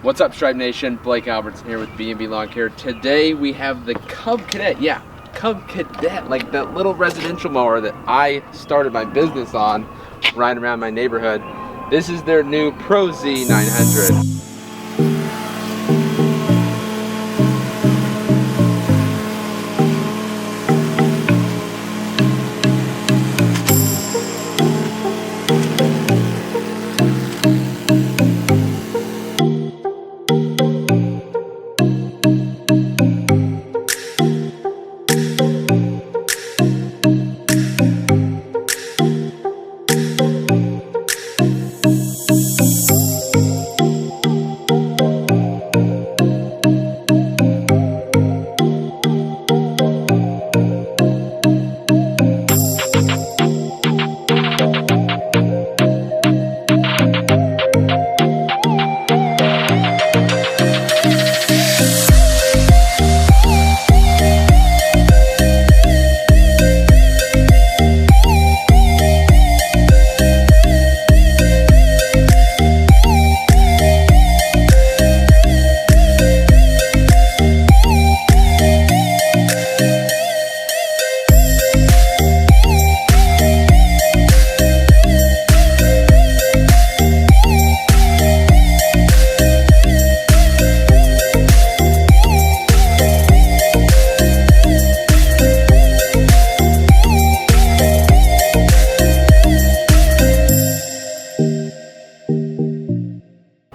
What's up, Stripe Nation? Blake Albertson here with B&B Lawn Care. Today we have the Cub Cadet. Yeah, Cub Cadet, like that little residential mower that I started my business on, riding around my neighborhood. This is their new Pro Z 900.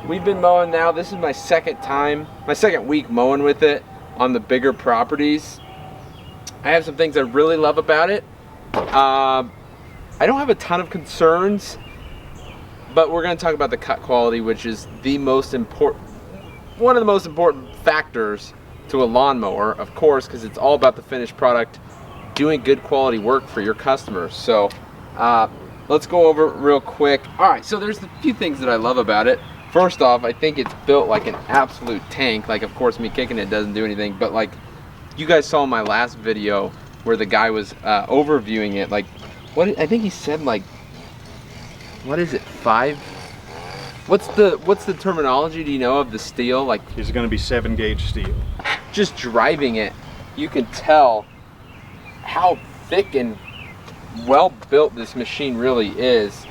We've been mowing now. This is my second week mowing with it on the bigger properties. I have some things I really love about it. I don't have a ton of concerns, but we're going to talk about the cut quality, which is the most important, one of the most important factors to a lawnmower, of course, because it's all about the finished product, doing good quality work for your customers. So let's go over it real quick. All right, so there's a few things that I love about it. First off, I think it's built like an absolute tank. Like, of course, me kicking it doesn't do anything, but like you guys saw in my last video where the guy was overviewing it, like what I think he said, like, what is it, 5? What's the terminology, do you know, of the steel? Like, it's going to be 7-gauge steel. Just driving it, you can tell how thick and well built this machine really is.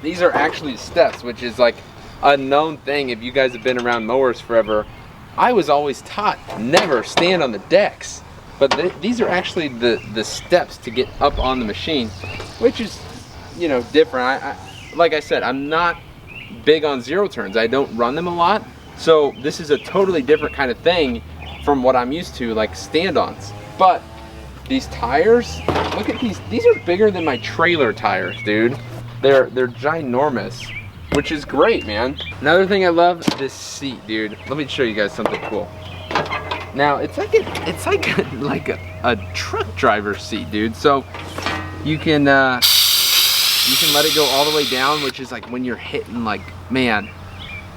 These are actually steps, which is like a known thing if you guys have been around mowers forever. I was always taught never stand on the decks, but these are actually the steps to get up on the machine, which is, you know, different. Like I said, I'm not big on zero turns. I don't run them a lot, so this is a totally different kind of thing from what I'm used to, like stand-ons. But these tires, look at these are bigger than my trailer tires, dude. They're ginormous, which is great, man. Another thing I love, this seat, dude. Let me show you guys something cool. Now, it's like a truck driver seat, dude. So you can let it go all the way down, which is like when you're hitting, like, man,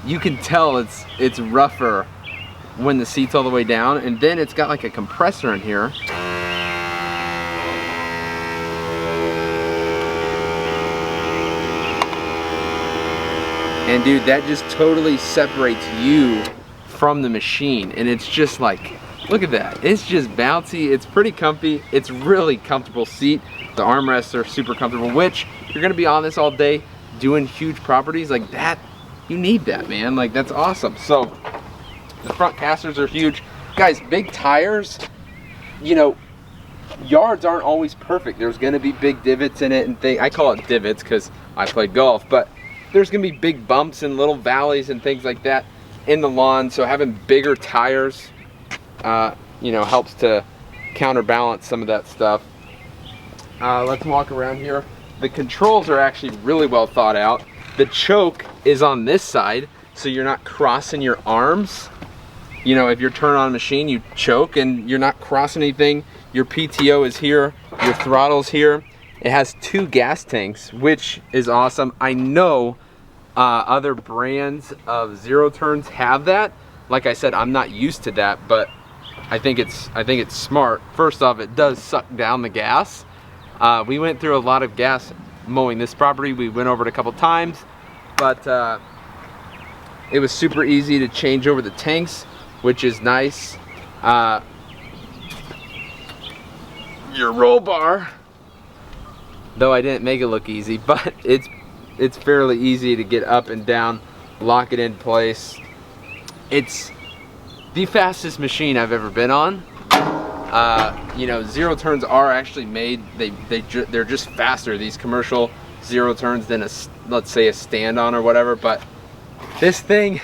you can tell it's rougher when the seat's all the way down. And then it's got like a compressor in here. And dude, that just totally separates you from the machine. And it's just like, look at that. It's just bouncy. It's pretty comfy. It's really comfortable seat. The armrests are super comfortable, which you're gonna be on this all day doing huge properties like that. You need that, man. Like, that's awesome. So the front casters are huge. Guys, big tires, you know, yards aren't always perfect. There's gonna be big divots in it and things. I call it divots because I played golf, but there's gonna be big bumps and little valleys and things like that in the lawn. So having bigger tires, you know, helps to counterbalance some of that stuff. Let's walk around here. The controls are actually really well thought out. The choke is on this side, so you're not crossing your arms. You know, if you're turning on a machine, you choke and you're not crossing anything. Your PTO is here, your throttle's here. It has 2 gas tanks, which is awesome. I know other brands of zero turns have that. Like I said, I'm not used to that, but I think it's smart. First off, it does suck down the gas. We went through a lot of gas mowing this property. We went over it a couple times, but It was super easy to change over the tanks, which is nice. Your roll bar, though I didn't make it look easy, but it's fairly easy to get up and down, lock it in place. It's the fastest machine I've ever been on. You know, zero turns are actually made, they're just faster, these commercial zero turns, than let's say a stand-on or whatever. But this thing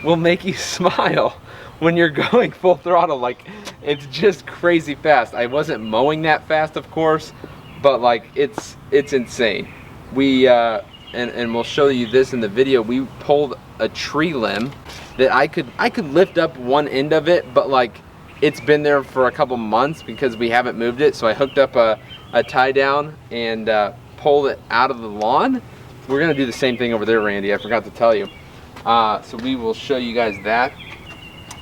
will make you smile when you're going full throttle. Like, it's just crazy fast. I wasn't mowing that fast, of course, but like it's insane. We and we'll show you this in the video. We pulled a tree limb that I could lift up one end of it, but like it's been there for a couple months because we haven't moved it. So I hooked up a tie down and pulled it out of the lawn. We're gonna do the same thing over there, Randy. I forgot to tell you. So we will show you guys that.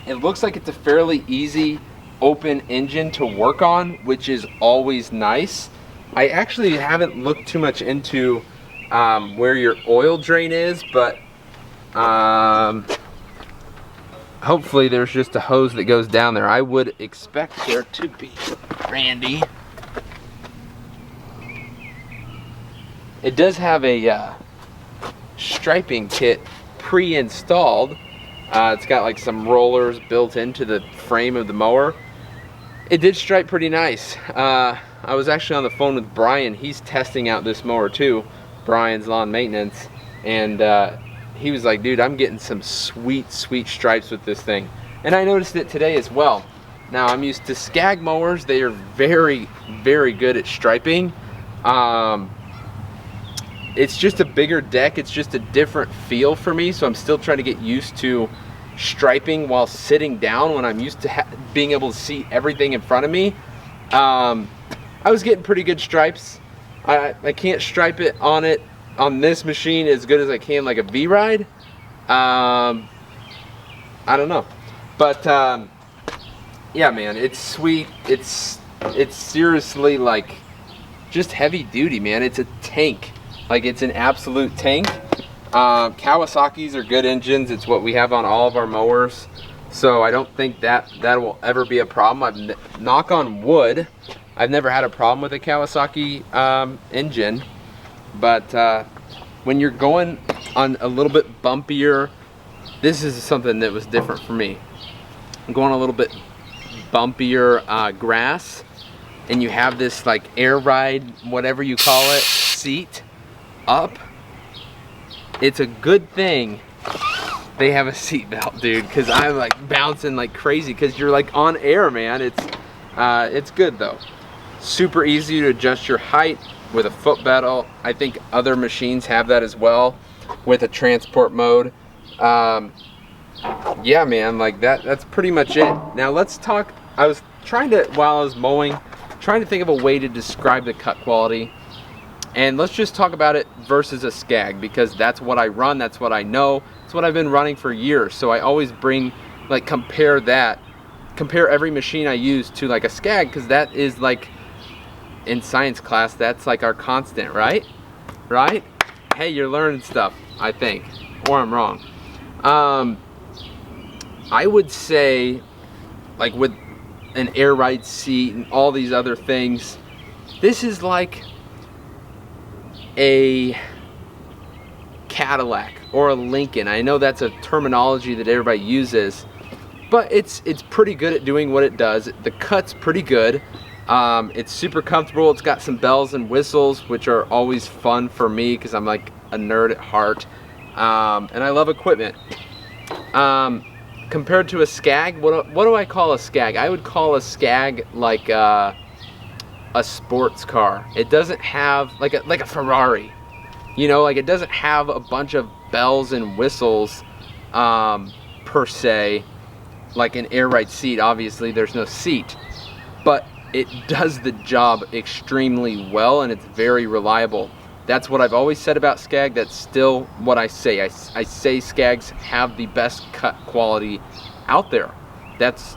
It looks like it's a fairly easy open engine to work on, which is always nice. I actually haven't looked too much into where your oil drain is, but hopefully there's just a hose that goes down there. I would expect there to be, Randy. It does have a striping kit pre-installed. It's got like some rollers built into the frame of the mower. It did stripe pretty nice. I was actually on the phone with Brian. He's testing out this mower too, Brian's Lawn Maintenance, and he was like, dude, I'm getting some sweet stripes with this thing. And I noticed it today as well. Now, I'm used to Skag mowers. They are very good at striping. It's just a bigger deck. It's just a different feel for me, so I'm still trying to get used to striping while sitting down when I'm used to being able to see everything in front of me. I was getting pretty good stripes. I can't stripe it on this machine as good as I can like a V-Ride. I don't know, but yeah, man, it's sweet. It's seriously like just heavy duty, man. It's a tank. Like, it's an absolute tank. Kawasaki's are good engines. It's what we have on all of our mowers, so I don't think that will ever be a problem. Knock on wood, I've never had a problem with a Kawasaki engine. But when you're going on a little bit bumpier, this is something that was different for me. I'm going a little bit bumpier grass, and you have this like air ride, whatever you call it, seat up. It's a good thing they have a seat belt, dude, because I'm like bouncing like crazy because you're like on air, man. It's good though. Super easy to adjust your height with a foot pedal. I think other machines have that as well with a transport mode. Yeah, man, like that's pretty much it. Now let's talk. I was trying to, while I was mowing, trying to think of a way to describe the cut quality. And let's just talk about it versus a Skag, because that's what I run, that's what I know, it's what I've been running for years. So I always compare every machine I use to like a Skag, because that is like, in science class, that's like our constant, right? Right? Hey, you're learning stuff, I think, or I'm wrong. I would say, like with an air ride seat and all these other things, this is like a Cadillac or a Lincoln. I know that's a terminology that everybody uses, but it's pretty good at doing what it does. The cut's pretty good. It's super comfortable. It's got some bells and whistles, which are always fun for me because I'm like a nerd at heart, and I love equipment. Compared to a Skag, what do I call a Skag? I would call a Skag like a sports car. It doesn't have like a Ferrari, you know, like it doesn't have a bunch of bells and whistles per se, like an air ride seat. Obviously there's no seat, but it does the job extremely well, and it's very reliable. That's what I've always said about Skag. That's still what I say. I say Skags have the best cut quality out there. That's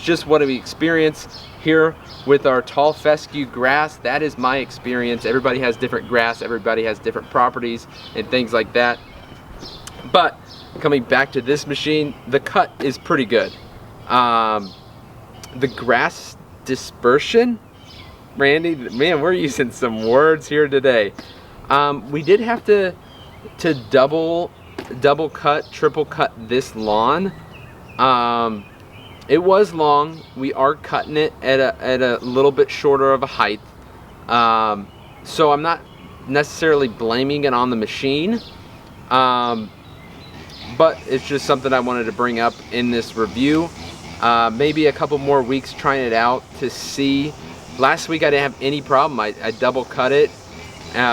just what we experience here with our tall fescue grass. That is my experience. Everybody has different grass, everybody has different properties and things like that. But coming back to this machine, the cut is pretty good. The grass dispersion, Randy, man, we're using some words here today. We did have to double cut, triple cut this lawn. It was long. We are cutting it at a little bit shorter of a height. So I'm not necessarily blaming it on the machine. But it's just something I wanted to bring up in this review. Maybe a couple more weeks trying it out to see. Last week I didn't have any problem. I double cut it,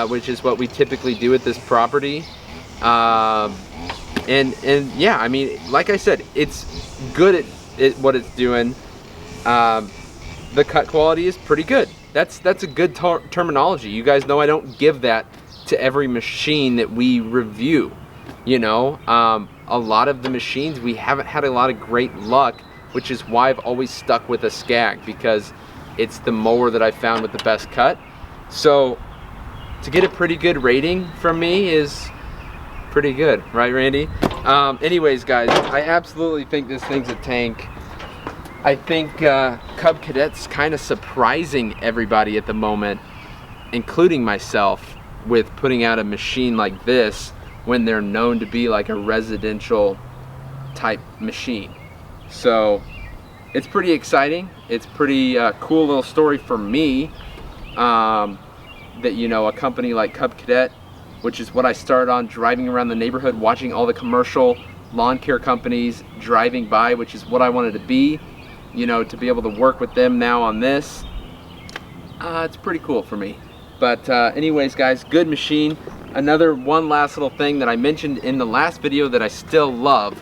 which is what we typically do at this property. And yeah, I mean, like I said, it's good at what it's doing. The cut quality is pretty good. That's a good terminology. You guys know I don't give that to every machine that we review. You know, a lot of the machines we haven't had a lot of great luck, which is why I've always stuck with a Skag, because it's the mower that I found with the best cut. So to get a pretty good rating from me is pretty good, right, Randy? Anyways, guys, I absolutely think this thing's a tank. I think Cub Cadet's kind of surprising everybody at the moment, including myself, with putting out a machine like this when they're known to be like a residential type machine. So it's pretty exciting. It's pretty cool little story for me, that, you know, a company like Cub Cadet, which is what I started on, driving around the neighborhood, watching all the commercial lawn care companies driving by, which is what I wanted to be, you know, to be able to work with them now on this. It's pretty cool for me. But anyways, guys, good machine. One last little thing that I mentioned in the last video that I still love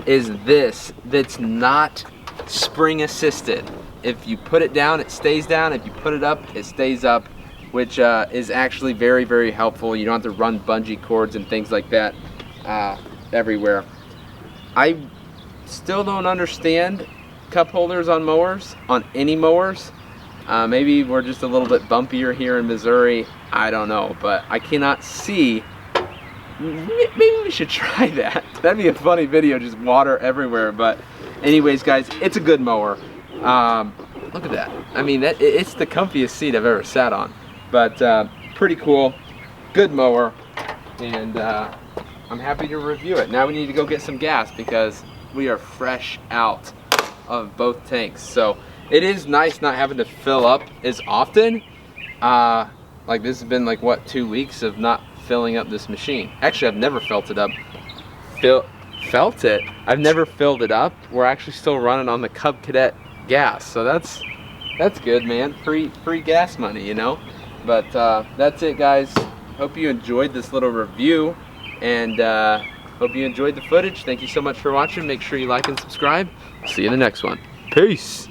is this, that's not spring assisted. If you put it down, it stays down. If you put it up, it stays up, which is actually very, very helpful. You don't have to run bungee cords and things like that everywhere. I still don't understand cup holders on mowers, on any mowers. Maybe we're just a little bit bumpier here in Missouri. I don't know, but I cannot see. Maybe we should try that. That'd be a funny video, just water everywhere. But anyways, guys, it's a good mower. Look at that. I mean, it's the comfiest seat I've ever sat on. But pretty cool, good mower, and I'm happy to review it. Now we need to go get some gas because we are fresh out of both tanks. So it is nice not having to fill up as often. Like this has been like, what, 2 weeks of not filling up this machine. Actually, I've never felt it up. Felt it? I've never filled it up. We're actually still running on the Cub Cadet gas. So that's good, man. Free gas money, you know? But that's it, guys. Hope you enjoyed this little review, and hope you enjoyed the footage. Thank you so much for watching. Make sure you like and subscribe. See you in the next one. Peace.